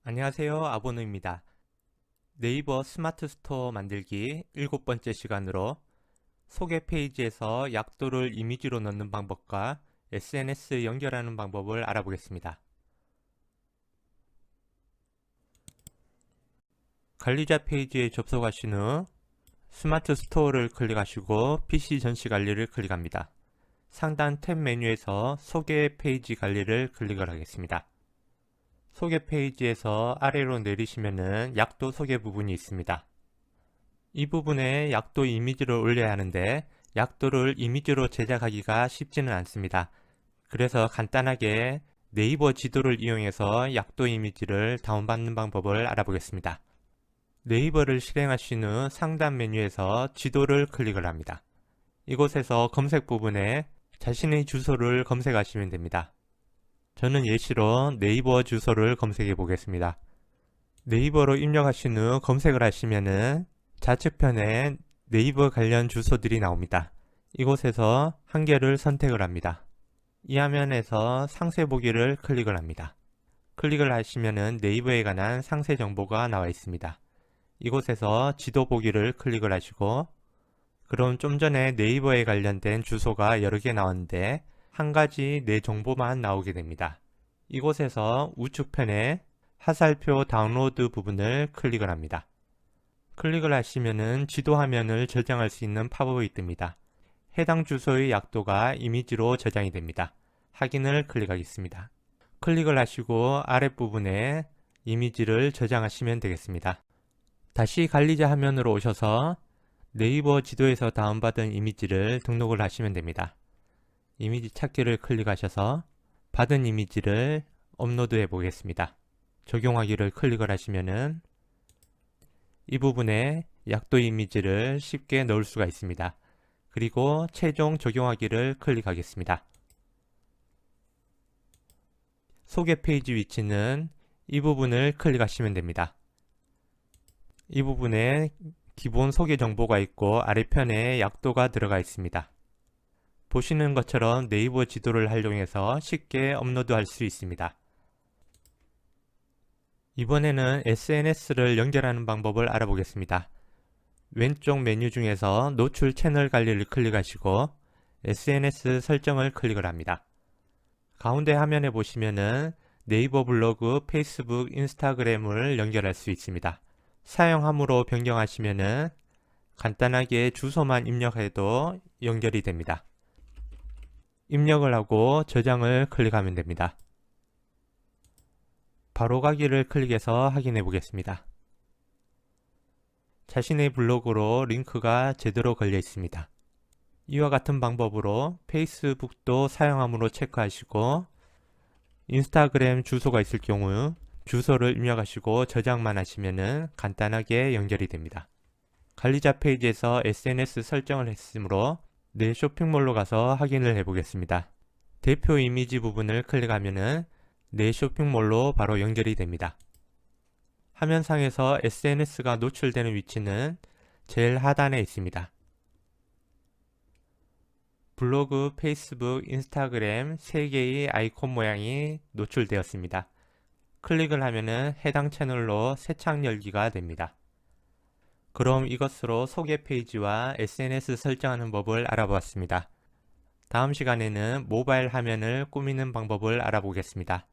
안녕하세요. 아보노입니다. 네이버 스마트 스토어 만들기 7번째 시간으로 소개 페이지에서 약도를 이미지로 넣는 방법과 SNS 연결하는 방법을 알아보겠습니다. 관리자 페이지에 접속하신 후 스마트 스토어를 클릭하시고 PC 전시 관리를 클릭합니다. 상단 탭 메뉴에서 소개 페이지 관리를 클릭을 하겠습니다. 소개 페이지에서 아래로 내리시면은 약도 소개 부분이 있습니다. 이 부분에 약도 이미지를 올려야 하는데 약도를 이미지로 제작하기가 쉽지는 않습니다. 그래서 간단하게 네이버 지도를 이용해서 약도 이미지를 다운받는 방법을 알아보겠습니다. 네이버를 실행하신 후 상단 메뉴에서 지도를 클릭을 합니다. 이곳에서 검색 부분에 자신의 주소를 검색하시면 됩니다. 저는 예시로 네이버 주소를 검색해 보겠습니다. 네이버로 입력하신 후 검색을 하시면은 좌측편에 네이버 관련 주소들이 나옵니다. 이곳에서 한 개를 선택을 합니다. 이 화면에서 상세 보기를 클릭을 합니다. 클릭을 하시면은 네이버에 관한 상세 정보가 나와 있습니다. 이곳에서 지도 보기를 클릭을 하시고 그럼 좀 전에 네이버에 관련된 주소가 여러 개 나왔는데 한 가지 내 정보만 나오게 됩니다. 이곳에서 우측편에 화살표 다운로드 부분을 클릭을 합니다. 클릭을 하시면은 지도 화면을 저장할 수 있는 팝업이 뜹니다. 해당 주소의 약도가 이미지로 저장이 됩니다. 확인을 클릭하겠습니다. 클릭을 하시고 아랫부분에 이미지를 저장하시면 되겠습니다. 다시 관리자 화면으로 오셔서 네이버 지도에서 다운받은 이미지를 등록을 하시면 됩니다. 이미지 찾기를 클릭하셔서 받은 이미지를 업로드해 보겠습니다. 적용하기를 클릭을 하시면은 이 부분에 약도 이미지를 쉽게 넣을 수가 있습니다. 그리고 최종 적용하기를 클릭하겠습니다. 소개 페이지 위치는 이 부분을 클릭하시면 됩니다. 이 부분에 기본 소개 정보가 있고 아래편에 약도가 들어가 있습니다. 보시는 것처럼 네이버 지도를 활용해서 쉽게 업로드할 수 있습니다. 이번에는 SNS를 연결하는 방법을 알아보겠습니다. 왼쪽 메뉴 중에서 노출 채널 관리를 클릭하시고 SNS 설정을 클릭을 합니다. 가운데 화면에 보시면은 네이버 블로그, 페이스북, 인스타그램을 연결할 수 있습니다. 사용함으로 변경하시면은 간단하게 주소만 입력해도 연결이 됩니다. 입력을 하고 저장을 클릭하면 됩니다. 바로 가기를 클릭해서 확인해 보겠습니다. 자신의 블로그로 링크가 제대로 걸려 있습니다. 이와 같은 방법으로 페이스북도 사용함으로 체크하시고 인스타그램 주소가 있을 경우 주소를 입력하시고 저장만 하시면 간단하게 연결이 됩니다. 관리자 페이지에서 SNS 설정을 했으므로 내 쇼핑몰로 가서 확인을 해보겠습니다. 대표 이미지 부분을 클릭하면 내 쇼핑몰로 바로 연결이 됩니다. 화면상에서 SNS가 노출되는 위치는 제일 하단에 있습니다. 블로그, 페이스북, 인스타그램 3개의 아이콘 모양이 노출되었습니다. 클릭을 하면 해당 채널로 새 창 열기가 됩니다. 그럼 이것으로 소개 페이지와 SNS 설정하는 법을 알아보았습니다. 다음 시간에는 모바일 화면을 꾸미는 방법을 알아보겠습니다.